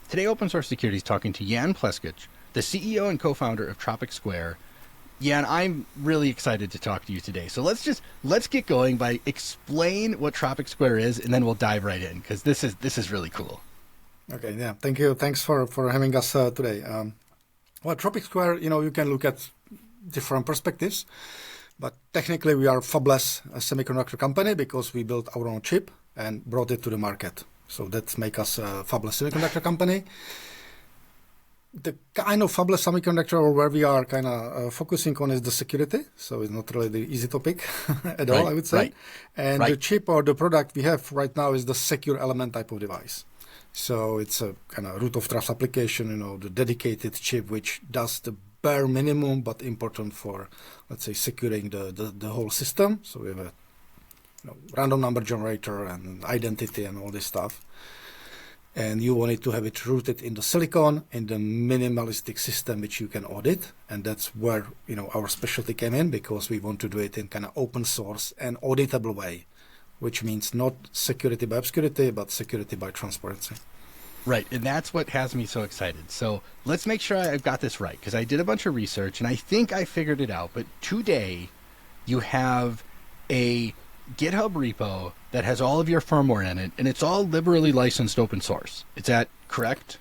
Today, Open Source Security is talking to Jan Pleskac, the CEO and co-founder of Tropic Square. Jan, I'm really excited to talk to you today. So let's get going by explain what Tropic Square is, and then we'll dive right in because this is really cool. Okay, yeah, thank you. Thanks for having us today. Well, Tropic Square, you can look at different perspectives, but technically we are fabless a semiconductor company because we built our own chip and brought it to the market. So that makes us a fabless semiconductor company. The kind of fabless semiconductor or where we are kind of focusing on is the security. So it's not really the easy topic at all, I would say. Right. And the chip or the product we have right now is the secure element type of device. So it's a kind of root of trust application, the dedicated chip which does the bare minimum but important for, let's say, securing the whole system. So we have a random number generator and identity and all this stuff. And you wanted to have it rooted in the silicon, in the minimalistic system which you can audit. And that's where, our specialty came in because we want to do it in kind of open source and auditable way, which means not security by obscurity, but security by transparency. Right, and that's what has me so excited. So let's make sure I've got this right, because I did a bunch of research, and I think I figured it out. But today, you have a GitHub repo that has all of your firmware in it, and it's all liberally licensed open source. Is that correct?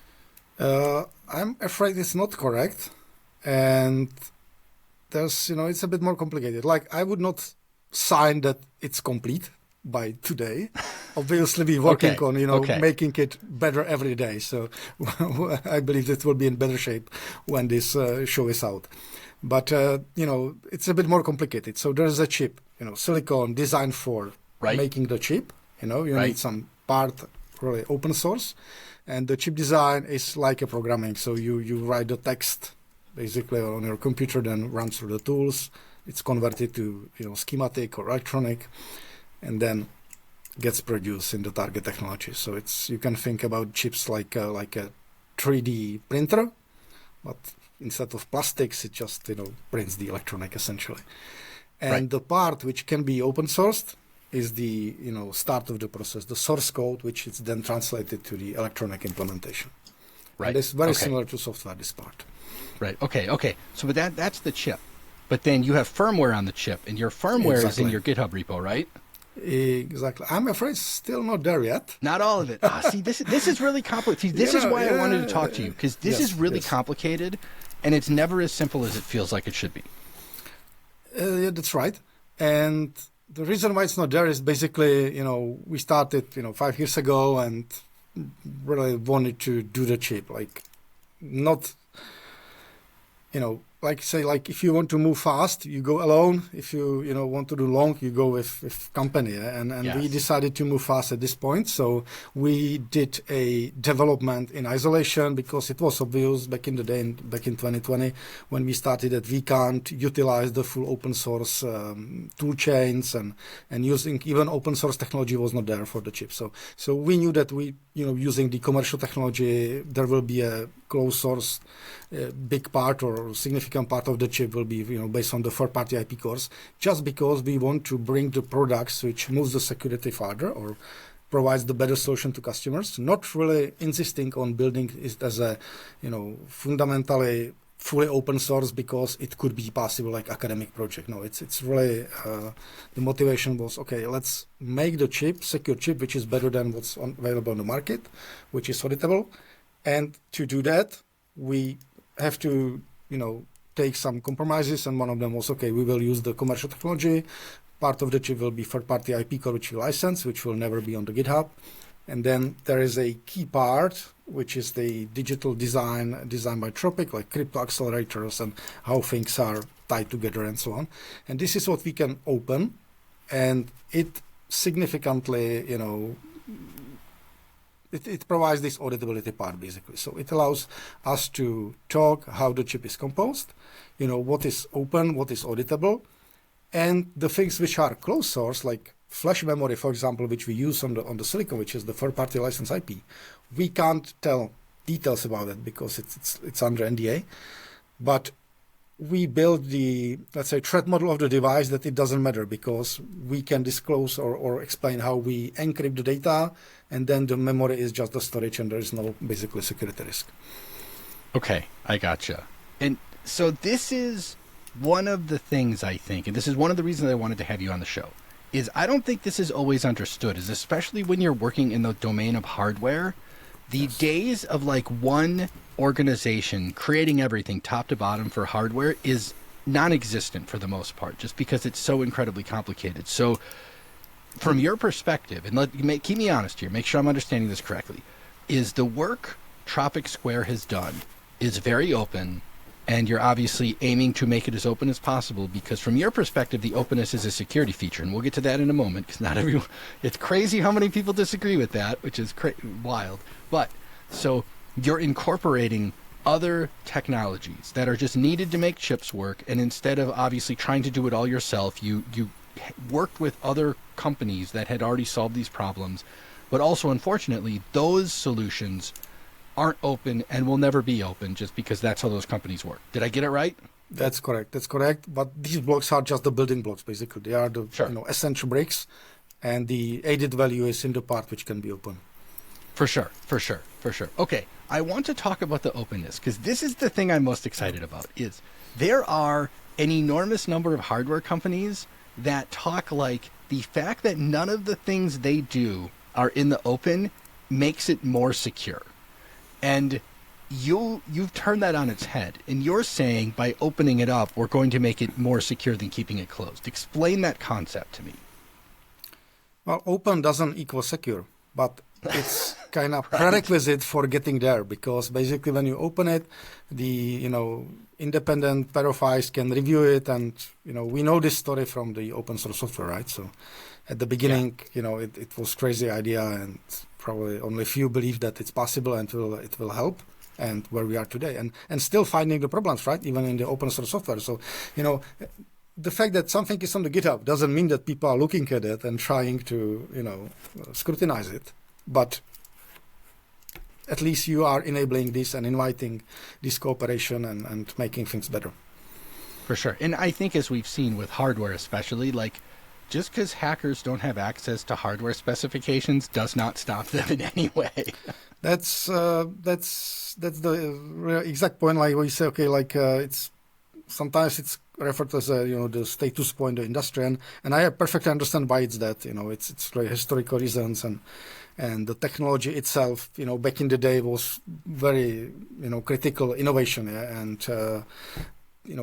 I'm afraid it's not correct. And there's, it's a bit more complicated. Like, I would not sign that it's complete by today. Obviously, we're working on, making it better every day. So I believe it will be in better shape when this show is out. But, it's a bit more complicated. So there's a chip, silicon designed for making the chip. You need some part really open source. And the chip design is like a programming. So you write the text basically on your computer, then run through the tools. It's converted to, schematic or electronic, and then gets produced in the target technology. So you can think about chips like a 3D printer, but instead of plastics, it just prints the electronic essentially. And the part which can be open sourced is the start of the process, the source code, which is then translated to the electronic implementation. Right. And it's very similar to software. This part. Right. Okay. So, but that's the chip. But then you have firmware on the chip, and your firmware is in your GitHub repo, right? Exactly. I'm afraid it's still not there yet. Not all of it. See, this is really complicated. This is why I wanted to talk to you, because this is really complicated, and it's never as simple as it feels like it should be. Yeah, that's right. And the reason why it's not there is basically, we started, 5 years ago and really wanted to do the chip, like not, like if you want to move fast, you go alone. If you want to do long, you go with company. And we decided to move fast at this point. So we did a development in isolation because it was obvious back in the day, back in 2020, when we started that we can't utilize the full open source tool chains and using even open source technology was not there for the chip. So we knew that using the commercial technology, there will be a closed source big part or significant part of the chip will be based on the third-party IP cores, just because we want to bring the products which moves the security further or provides the better solution to customers, not really insisting on building it as a fundamentally fully open source because it could be possible like academic project. No, it's really the motivation was let's make the chip secure chip which is better than what's available on the market, which is auditable, and to do that we have to take some compromises, and one of them was we will use the commercial technology. Part of the chip will be third-party IP core which we license, which will never be on the GitHub. And then there is a key part which is the digital design by Tropic, like crypto accelerators and how things are tied together and so on. And this is what we can open, and it significantly It provides this auditability part, basically. So it allows us to talk how the chip is composed, what is open, what is auditable, and the things which are closed source, like flash memory, for example, which we use on the silicon, which is the third-party license IP. We can't tell details about it because it's under NDA. But we build the, let's say, threat model of the device that it doesn't matter because we can disclose or explain how we encrypt the data, and then the memory is just the storage and there is no basically security risk. Okay, I gotcha. And so this is one of the things I think, and this is one of the reasons I wanted to have you on the show, is I don't think this is always understood, is especially when you're working in the domain of hardware, the days of like one organization creating everything top to bottom for hardware is non-existent for the most part, just because it's so incredibly complicated. So from your perspective, and keep me honest here, make sure I'm understanding this correctly, is the work Tropic Square has done is very open, and you're obviously aiming to make it as open as possible, because from your perspective, the openness is a security feature, and we'll get to that in a moment, because not everyone, it's crazy how many people disagree with that, which is wild. But so you're incorporating other technologies that are just needed to make chips work, and instead of obviously trying to do it all yourself, you worked with other companies that had already solved these problems. But also, unfortunately, those solutions aren't open and will never be open just because that's how those companies work. Did I get it right? That's correct. That's correct. But these blocks are just the building blocks, basically. They are the essential bricks, and the added value is in the part which can be open. For sure. Okay, I want to talk about the openness, because this is the thing I'm most excited about, is there are an enormous number of hardware companies that talk like the fact that none of the things they do are in the open makes it more secure. And you've turned that on its head, and you're saying by opening it up, we're going to make it more secure than keeping it closed. Explain that concept to me. Well, open doesn't equal secure, but it's kind of prerequisite for getting there, because basically when you open it, the independent pair of eyes can review it, and we know this story from the open source software, right? So at the beginning, it was crazy idea, and probably only few believe that it's possible and it will help, and where we are today, and still finding the problems, right? Even in the open source software. So the fact that something is on the GitHub doesn't mean that people are looking at it and trying to scrutinize it, but at least you are enabling this and inviting this cooperation and making things better. For sure. And I think, as we've seen with hardware especially, like, just because hackers don't have access to hardware specifications does not stop them in any way. That's the exact point. Like we say, okay, like it's sometimes it's referred to as the status quo in the industry, and I perfectly understand why it's that. It's like historical reasons, and the technology itself, back in the day was very critical innovation, and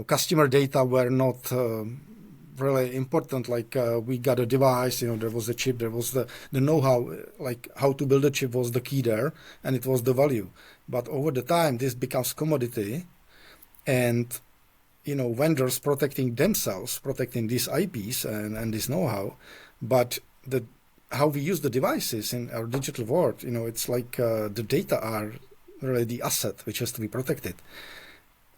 customer data were not really important. Like we got a device, there was a chip, there was the know-how, like how to build a chip was the key there, and it was the value. But over the time, this becomes commodity, and vendors protecting themselves, protecting these IPs and this know-how, but how we use the devices in our digital world, it's like the data are really the asset which has to be protected.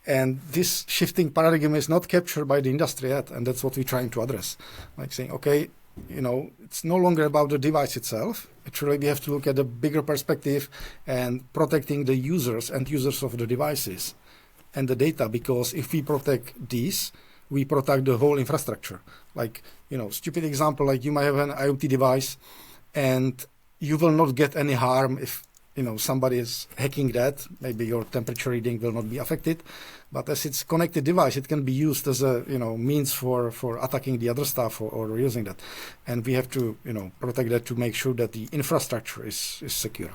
And this shifting paradigm is not captured by the industry yet, and that's what we're trying to address. Like saying, okay, it's no longer about the device itself. Actually, we have to look at the bigger perspective and protecting the users and users of the devices and the data, because if we protect these, we protect the whole infrastructure. Like, stupid example, like you might have an IoT device and you will not get any harm if somebody is hacking that. Maybe your temperature reading will not be affected, but as it's connected device, it can be used as a means for attacking the other stuff or using that, and we have to protect that to make sure that the infrastructure is secure.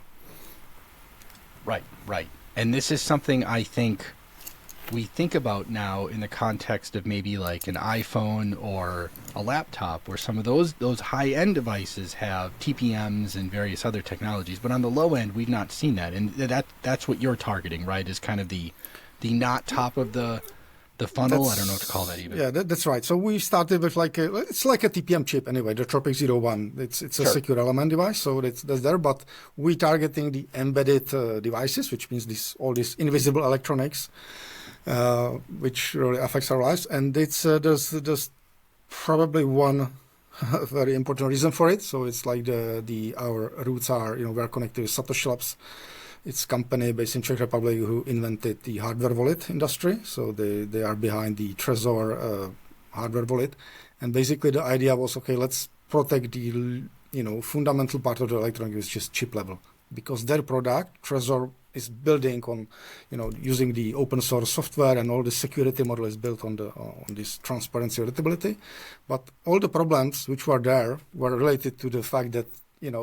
Right. And this is something I think we think about now in the context of maybe like an iPhone or a laptop, where some of those high-end devices have TPMs and various other technologies, but on the low end we've not seen that, and that's what you're targeting, right? Is kind of the not top of the funnel. I don't know what to call that even. Yeah, that's right. So we started with it's like a TPM chip anyway, the Tropic 01. It's a secure element device, so that's there. But we targeting the embedded devices, which means all these invisible electronics, which really affects our lives. And it's there's probably one very important reason for it. So it's like our roots are we're connected with Satoshi Labs It's a company based in Czech Republic who invented the hardware wallet industry. So they are behind the Trezor hardware wallet. And basically the idea was, okay, let's protect the fundamental part of the electronic, which is chip level. Because their product, Trezor, is building on, using the open source software, and all the security model is built on this transparency, auditability. But all the problems which were there were related to the fact that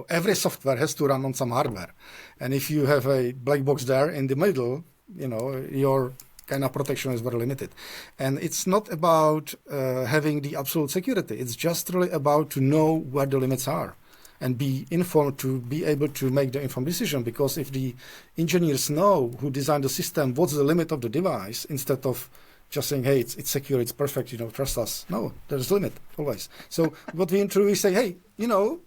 every software has to run on some hardware, and if you have a black box there in the middle, your kind of protection is very limited. And it's not about having the absolute security. It's just really about to know where the limits are, and be informed to be able to make the informed decision. Because if the engineers know who designed the system what's the limit of the device, instead of just saying, hey, it's secure, it's perfect, trust us. No, there's a limit always. So what we introduce, we say, hey,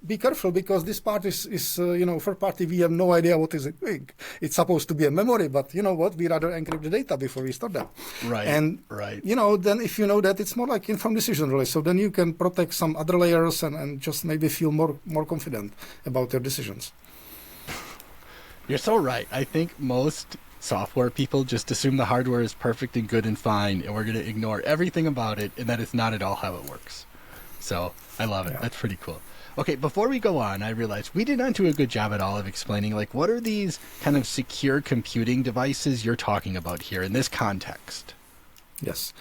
be careful, because this part is third party. We have no idea what is it doing. It's supposed to be a memory, but you know what? We rather encrypt the data before we store them. Right. And then if you know that, it's more like informed decision really. So then you can protect some other layers and just maybe feel more confident about your decisions. You're so right. I think most software people just assume the hardware is perfect and good and fine, and we're going to ignore everything about it, and that it's not at all how it works. So I love it. Yeah. That's pretty cool. Okay, before we go on, I realized we did not do a good job at all of explaining, what are these kind of secure computing devices you're talking about here in this context? Yes.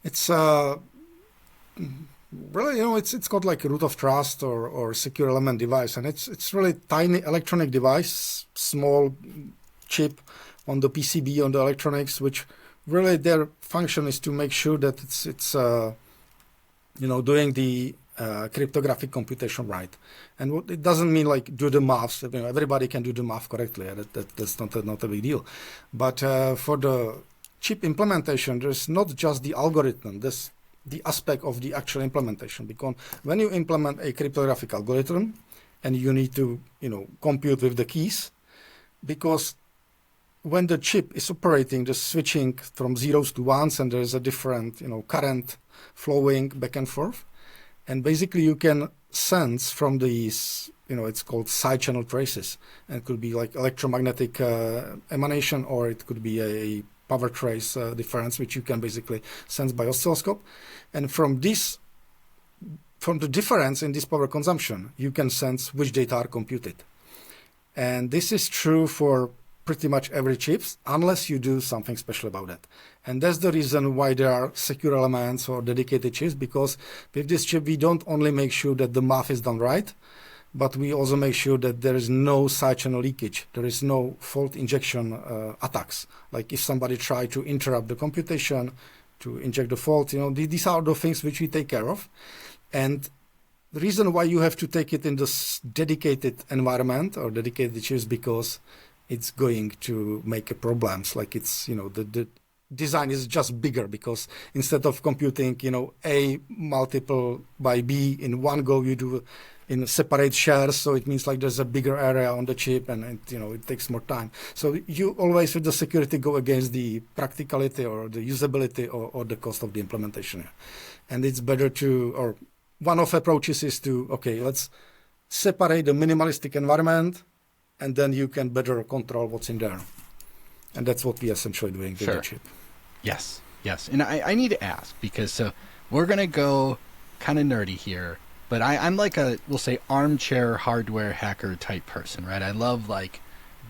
It's really, it's called like a root of trust or secure element device, and it's really tiny electronic device, small chip on the PCB, on the electronics, which really their function is to make sure that it's doing the cryptographic computation right. And it doesn't mean do the maths. Everybody can do the math correctly. That's not a big deal. But for the chip implementation, there's not just the algorithm. There's the aspect of the actual implementation. Because when you implement a cryptographic algorithm, and you need to compute with the keys, because when the chip is operating, just switching from zeros to ones, and there's a different, current flowing back and forth. And basically you can sense from these, it's called side channel traces. And it could be like electromagnetic emanation, or it could be a power trace difference, which you can basically sense by oscilloscope. And from the difference in this power consumption, you can sense which data are computed. And this is true for pretty much every chips, unless you do something special about that. And that's the reason why there are secure elements or dedicated chips, because with this chip, we don't only make sure that the math is done right, but we also make sure that there is no side channel leakage. There is no fault injection attacks. Like if somebody try to interrupt the computation, to inject the fault, these are the things which we take care of. And the reason why you have to take it in this dedicated environment or dedicated chips, because it's going to make problems. Like it's, the design is just bigger, because instead of computing, A multiple by B in one go, you do in separate shares. So it means there's a bigger area on the chip, and it takes more time. So you always with the security go against the practicality or the usability or the cost of the implementation. And it's better or one of approaches is to, okay, let's separate the minimalistic environment, and then you can better control what's in there. And that's what we essentially doing with the chip. Yes. And I need to ask, because we're going to go kind of nerdy here, but I'm like we'll say armchair hardware hacker type person, right? I love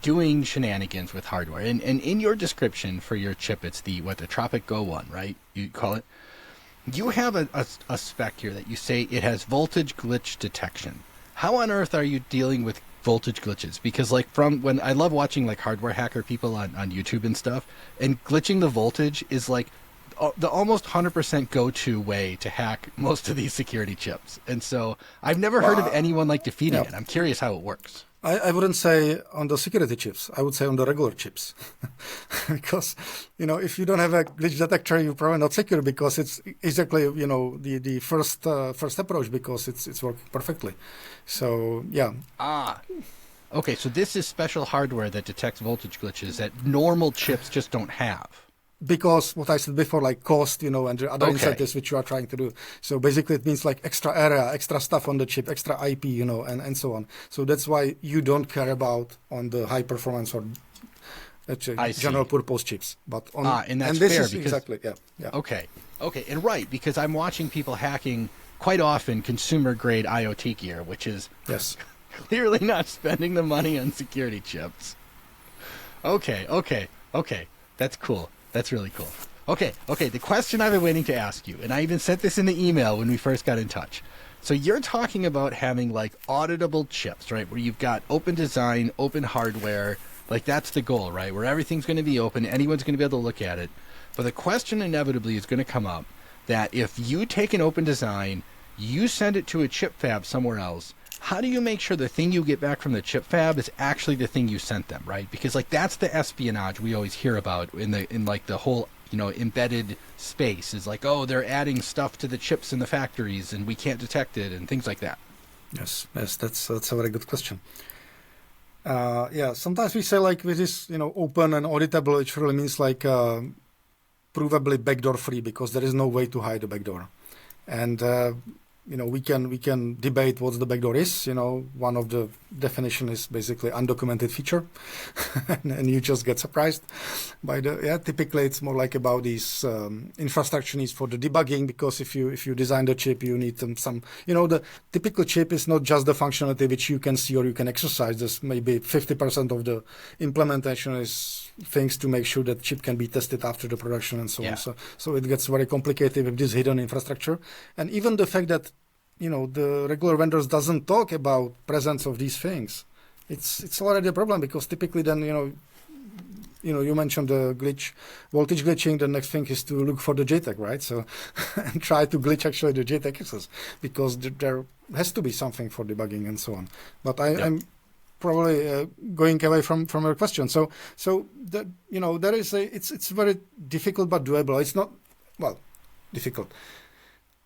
doing shenanigans with hardware. And in your description for your chip, it's the Tropic Go 1, right? You call it. You have a spec here that you say it has voltage glitch detection. How on earth are you dealing with voltage glitches? Because from when I love watching hardware hacker people on YouTube and stuff, and glitching the voltage is the almost 100% go-to way to hack most of these security chips. And so I've never heard of anyone defeating it. I'm curious how it works. I wouldn't say on the security chips. I would say on the regular chips. Because, if you don't have a glitch detector, you're probably not secure, because it's exactly, the first approach, because it's working perfectly. So, yeah. Okay, so this is special hardware that detects voltage glitches that normal chips just don't have. because what I said before, like cost, and the other incentives which you are trying to do. So basically it means like extra area, extra stuff on the chip, extra IP, and so on. So that's why you don't care about on the high performance or general purpose chips. But on, and that's this fair is because, exactly, yeah. Okay. And right, because I'm watching people hacking quite often consumer grade IoT gear, which is clearly not spending the money on security chips. Okay. That's cool. That's really cool. Okay. The question I've been waiting to ask you, and I even sent this in the email when we first got in touch. So you're talking about having like auditable chips, right? Where you've got open design, open hardware. Like that's the goal, right? Where everything's going to be open. Anyone's going to be able to look at it. But the question inevitably is going to come up that if you take an open design, you send it to a chip fab somewhere else, how do you make sure the thing you get back from the chip fab is actually the thing you sent them, right? Because like that's the espionage we always hear about in like the whole, embedded space is like, oh, they're adding stuff to the chips in the factories and we can't detect it and things like that. Yes, that's a very good question. Sometimes we say like with this, open and auditable, it really means like provably backdoor free because there is no way to hide the backdoor. And we can debate what the backdoor is. One of the definition is basically undocumented feature, and you just get surprised by typically it's more like about these infrastructure needs for the debugging, because if you design the chip, you need some the typical chip is not just the functionality which you can see or you can exercise. There's maybe 50% of the implementation is things to make sure that chip can be tested after the production and so on. So it gets very complicated with this hidden infrastructure, and even the fact that the regular vendors doesn't talk about presence of these things. It's already a problem, because typically then, you mentioned the voltage glitching. The next thing is to look for the JTAG, right? So, and try to glitch actually the JTAG access, because there has to be something for debugging and so on. But I'm probably going away from your question. So that, there is it's very difficult but doable. It's not, difficult.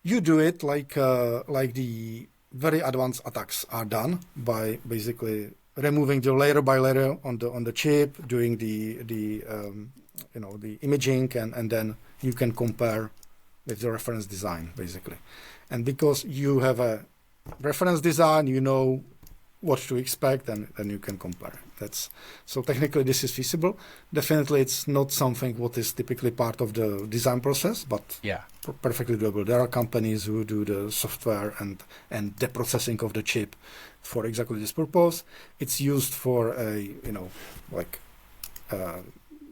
You do it like the very advanced attacks are done by basically removing the layer by layer on the chip, doing the imaging, and then you can compare with the reference design basically. And because you have a reference design, you know what to expect, and then you can compare. So technically this is feasible. Definitely it's not something what is typically part of the design process, but perfectly doable. There are companies who do the software and the processing of the chip for exactly this purpose. It's used for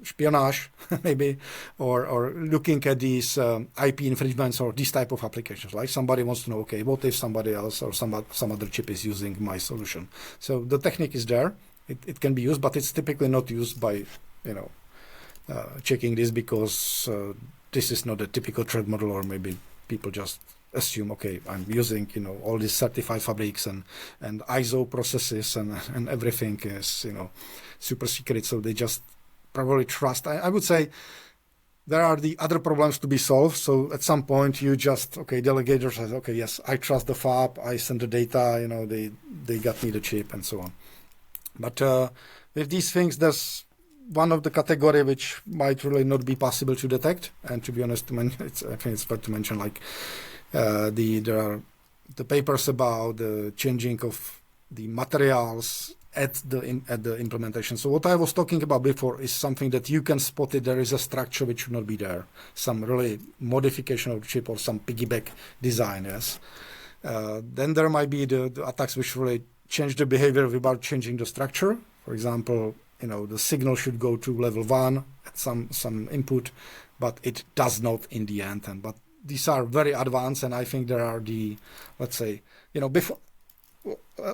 espionage maybe, or looking at these IP infringements or these type of applications. Like somebody wants to know, okay, what if somebody else or some other chip is using my solution? So the technique is there. It can be used, but it's typically not used by checking this, because this is not a typical threat model, or maybe people just assume, okay, I'm using all these certified fabrics and ISO processes and everything is super secret, so they just probably trust. I would say there are the other problems to be solved. So at some point you just, delegator says, okay, yes, I trust the fab, I send the data, they got me the chip and so on. But with these things, there's one of the category which might really not be possible to detect. And to be honest, I think it's fair to mention, like there are the papers about the changing of the materials at the implementation. So what I was talking about before is something that you can spot it. There is a structure which should not be there. Some really modification of the chip or some piggyback design. Yes. Then there might be the attacks which really change the behavior without changing the structure. For example, the signal should go to level 1 at some input, but it does not in the end. But these are very advanced, and I think there are let's say, before,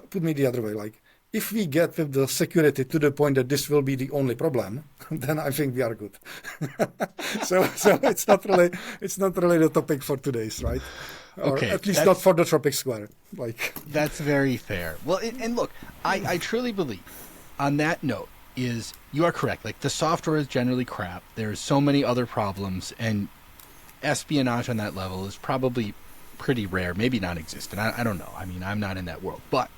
put me the other way, like if we get with the security to the point that this will be the only problem, then I think we are good. so it's not really the topic for today's, right? Or at least not for the Tropic Square. That's very fair. Well, and look, I truly believe on that note is you are correct. Like the software is generally crap. There's so many other problems, and espionage on that level is probably pretty rare, maybe non-existent. I don't know. I mean, I'm not in that world. But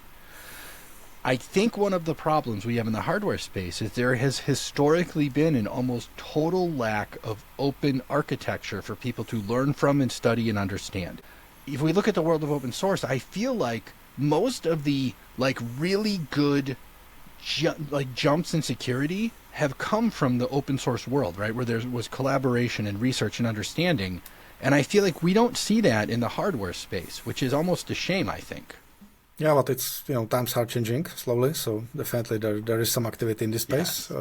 I think one of the problems we have in the hardware space is there has historically been an almost total lack of open architecture for people to learn from and study and understand. If we look at the world of open source, I feel like most of the like really good jumps in security have come from the open source world, right? Where there was collaboration and research and understanding. And I feel like we don't see that in the hardware space, which is almost a shame, I think. Yeah, but it's, times are changing slowly, so definitely there is some activity in this space.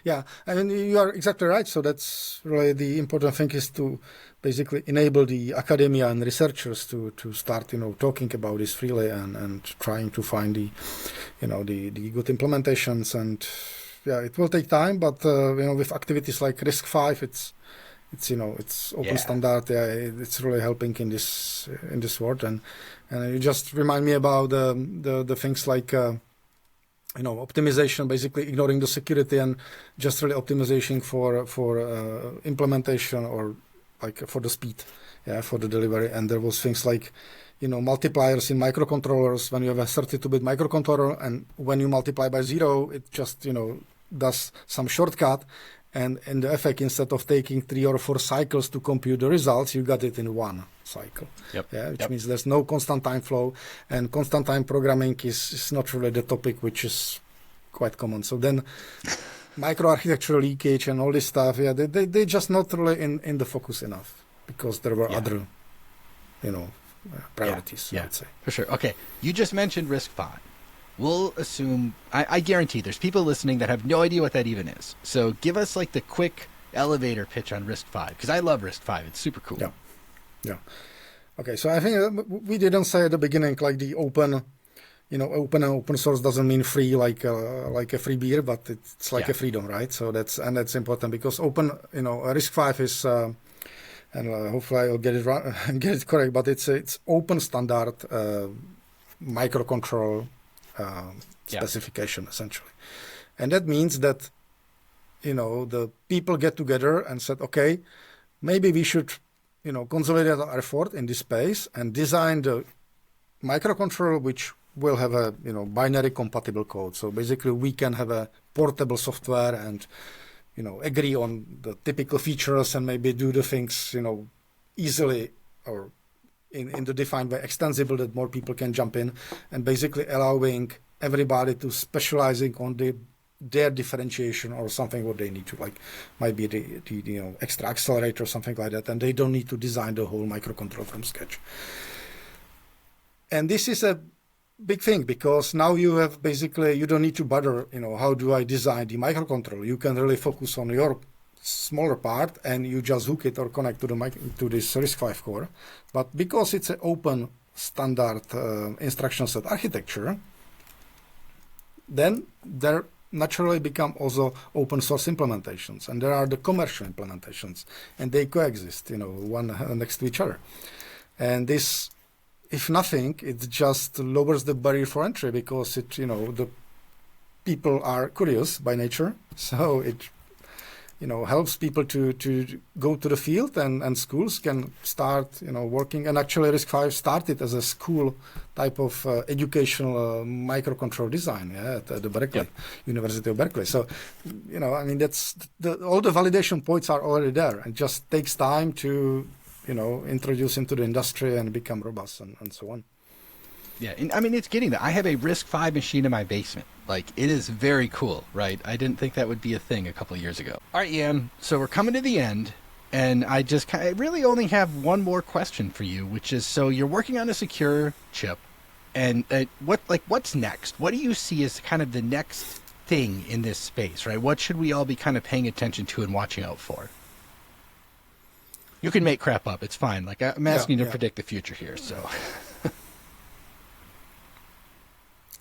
Yeah. I mean, you are exactly right. So that's really the important thing, is to basically enable the academia and researchers to start, talking about this freely and trying to find the good implementations. And yeah, it will take time, but with activities like RISC-V, it's open standard. Yeah, it's really helping in this world. And you just remind me about the things like optimization, basically ignoring the security and just really optimization for implementation, or like for the speed, for the delivery. And there was things like multipliers in microcontrollers. When you have a 32-bit microcontroller, and when you multiply by 0, it just does some shortcut. And in the effect, instead of taking 3 or 4 cycles to compute the results, you got it in 1 cycle. Which means there's no constant time flow, and constant time programming is not really the topic, which is quite common. So then microarchitectural leakage and all this stuff, they just not really in the focus enough, because there were other, priorities, I would say. For sure. Okay, you just mentioned RISC-V. We'll assume, I guarantee there's people listening that have no idea what that even is. So give us like the quick elevator pitch on RISC-V, because I love RISC-V. It's super cool. Yeah. Okay, so I think we didn't say at the beginning, like the open source doesn't mean free, like a free beer, but it's like a freedom, right? So that's important, because open, RISC-V is, and hopefully I'll get it right, get it correct, but it's open standard microcontroller specification, essentially. And that means that the people get together and said, okay, maybe we should consolidate our effort in this space and design the microcontroller which will have a binary compatible code. So basically we can have a portable software and agree on the typical features, and maybe do the things easily, or in the defined way, extensible, that more people can jump in, and basically allowing everybody to specializing on their differentiation or something what they need to, like might be the extra accelerator or something like that, and they don't need to design the whole microcontroller from scratch. And this is a big thing, because now you have basically, you don't need to bother, how do I design the microcontroller? You can really focus on your smaller part, and you just hook it or connect to this RISC-V core. But because it's an open standard instruction set architecture, then there naturally become also open source implementations, and there are the commercial implementations, and they coexist, one next to each other. And this, if nothing, it just lowers the barrier for entry, because it, the people are curious by nature, so it helps people to go to the field, and schools can start, working. And actually RISC-V started as a school type of educational microcontroller design at the Berkeley, University of Berkeley. So, that's all the validation points are already there, and just takes time to, introduce into the industry and become robust and so on. Yeah, and it's getting that. I have a RISC-V machine in my basement. Like, it is very cool, right? I didn't think that would be a thing a couple of years ago. All right, Jan, so we're coming to the end, and I really only have one more question for you, which is, so you're working on a secure chip, and what's next? What do you see as kind of the next thing in this space, right? What should we all be kind of paying attention to and watching out for? You can make crap up. It's fine. Like, I'm asking you to predict the future here, so...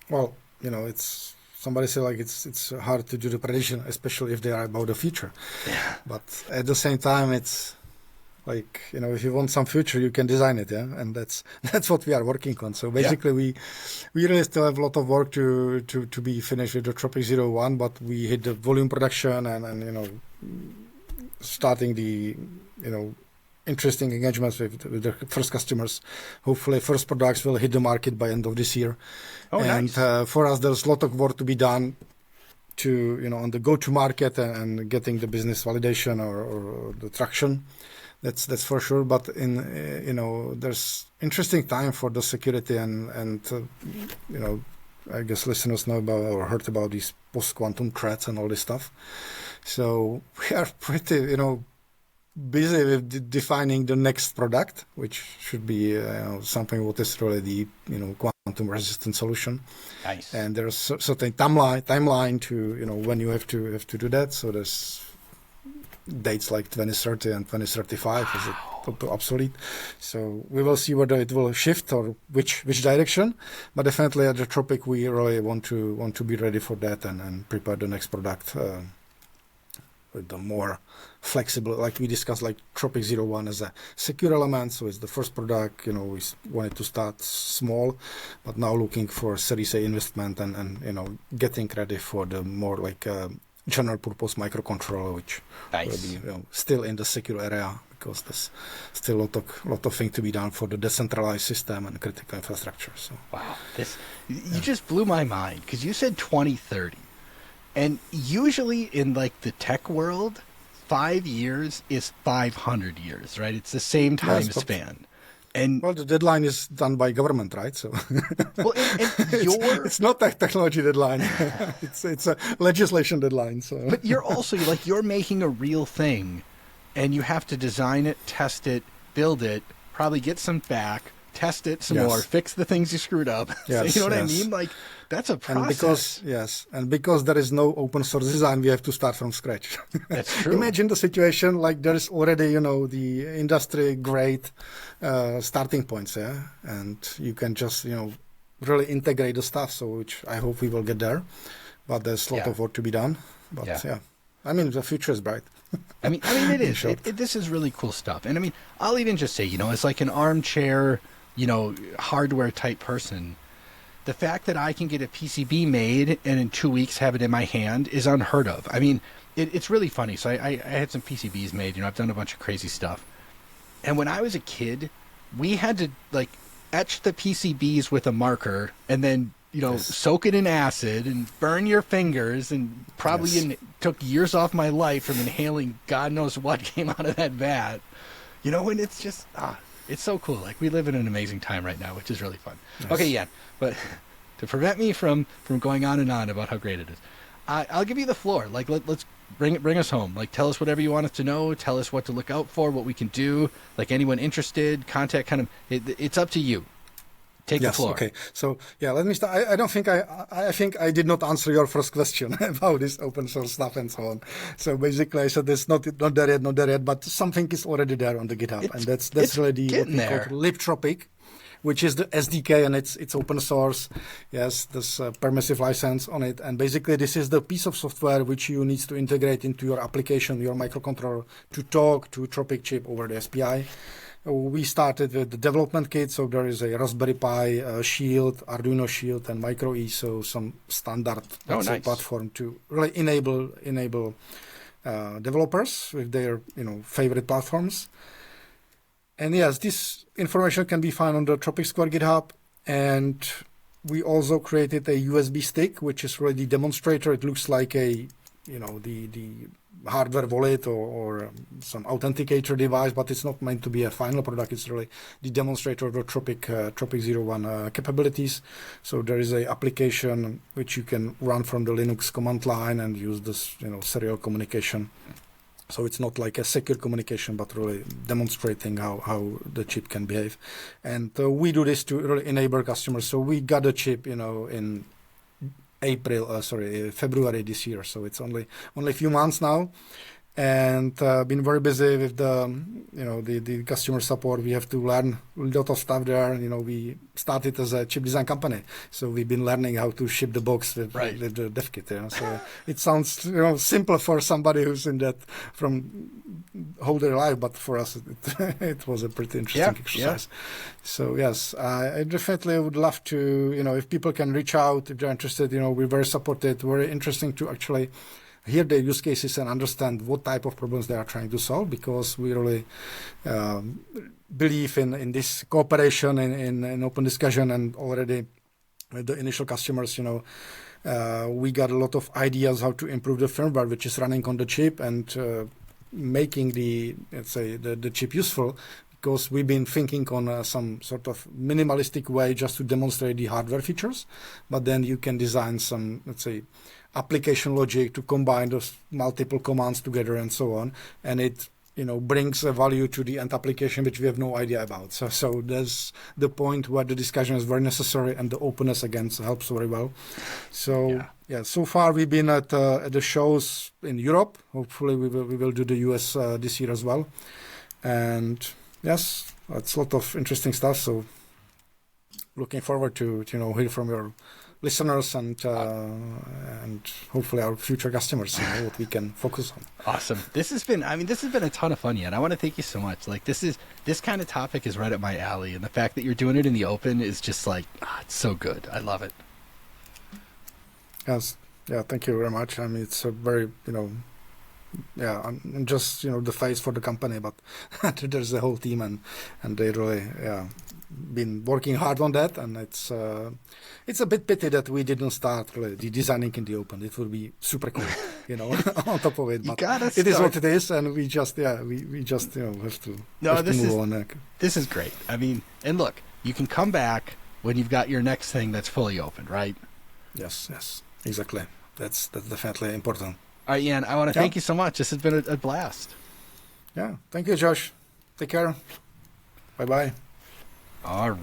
Well, it's somebody say like it's hard to do the prediction, especially if they are about the future. Yeah. But at the same time, it's like, if you want some future, you can design it, and that's what we are working on. So basically, we really still have a lot of work to be finished with the Tropic 01, but we hit the volume production and starting the interesting engagements with the first customers. Hopefully, first products will hit the market by end of this year. Oh, and nice. For us, there's a lot of work to be done to, on the go-to-market and getting the business validation or the traction. That's for sure. But there's interesting time for the security and I guess listeners know about or heard about these post-quantum threats and all this stuff. So we are pretty, busy with defining the next product, which should be something what is really the quantum-resistant solution. Nice. And there's certain timeline to when you have to do that. So there's dates like 2030 and 2035 is obsolete. So we will see whether it will shift or which direction. But definitely at the Tropic, we really want to be ready for that and prepare the next product with the more flexible, like we discussed, like Tropic 01 as a secure element. So it's the first product. We wanted to start small, but now looking for Series A investment and getting ready for the more like general purpose microcontroller, which nice. will be still in the secure area, because there's still a lot of things to be done for the decentralized system and critical infrastructure. So wow, you just blew my mind, because you said 2030, and usually in like the tech world, 5 years is 500 years, right? It's the same time span. And the deadline is done by government, right? So well, and it's not a technology deadline; it's a legislation deadline. So, but you're making a real thing, and you have to design it, test it, build it, probably get some back, test it some more, fix the things you screwed up. Yes, so, you know what I mean? Like, that's a process. And because there is no open source design, we have to start from scratch. That's true. Imagine the situation like there is already, the industry grade starting points, and you can just, really integrate the stuff. So, which I hope we will get there, but there's a lot of work to be done. But I mean, the future is bright. I mean, it is. This is really cool stuff. And I mean, I'll even just say, as like an armchair, hardware type person, the fact that I can get a PCB made and in 2 weeks have it in my hand is unheard of. I mean, it's really funny. So I had some PCBs made. I've done a bunch of crazy stuff. And when I was a kid, we had to like etch the PCBs with a marker and then, soak it in acid and burn your fingers, and probably took years off my life from inhaling God knows what came out of that vat. And it's just, it's so cool. Like, we live in an amazing time right now, which is really fun. Yes. Okay, Jan, but to prevent me from going on and on about how great it is, I'll give you the floor. Like, let's bring us home. Like, tell us whatever you want us to know. Tell us what to look out for, what we can do. Like, anyone interested, contact it's up to you. Take the floor. Okay. So let me start. I think I did not answer your first question about this open source stuff and so on. So basically, I said it's not there yet, but something is already there on the GitHub, and that's really what we call libtropic, which is the SDK, and it's open source. Yes, there's a permissive license on it, and basically this is the piece of software which you need to integrate into your application, your microcontroller, to talk to Tropic chip over the SPI. We started with the development kit, so there is a Raspberry Pi, Shield, Arduino Shield, and Micro E, so some standard platform to really enable developers with their favorite platforms. And yes, this information can be found on the Tropic Square GitHub, and we also created a USB stick, which is really the demonstrator. It looks like a the hardware wallet or some authenticator device, but it's not meant to be a final product. It's really the demonstrator of the Tropic 01 capabilities. So there is a application which you can run from the Linux command line and use this serial communication. So it's not like a secure communication, but really demonstrating how the chip can behave. And we do this to really enable customers. So we got a chip, in February this year. So it's only a few months now, and been very busy with the customer support. We have to learn a lot of stuff there. We started as a chip design company, so we've been learning how to ship the box with the dev kit. So it sounds simple for somebody who's in that from whole their life, but for us it was a pretty interesting exercise. So yes, I definitely would love to, if people can reach out if they're interested. We're very supported. Very interesting to actually hear their use cases and understand what type of problems they are trying to solve, because we really believe in this cooperation in open discussion. And already with the initial customers, we got a lot of ideas how to improve the firmware which is running on the chip, and making the chip useful, because we've been thinking on some sort of minimalistic way just to demonstrate the hardware features, but then you can design some, application logic to combine those multiple commands together and so on, and it brings a value to the end application which we have no idea about. So there's the point where the discussion is very necessary, and the openness again helps very well. So so far we've been at the shows in Europe. Hopefully we will do the US this year as well. And yes, it's a lot of interesting stuff. So looking forward to hear from your listeners and hopefully our future customers, what we can focus on. Awesome. This has been a ton of fun, Jan. I want to thank you so much. Like, this kind of topic is right up my alley, and the fact that you're doing it in the open is just like, it's so good. I love it. Yes. Yeah. Thank you very much. I mean, it's a very, I'm just, the face for the company, but there's the whole team, and they really, been working hard on that, and it's a bit pity that we didn't start really the designing in the open. It would be super cool, on top of it. But it is what it is, and we just we just have to move on. This is great. I mean, and look, you can come back when you've got your next thing that's fully open, right? Yes, exactly. That's definitely important. All right, Jan, I want to thank you so much. This has been a blast. Yeah, thank you, Josh. Take care. Bye-bye. All right.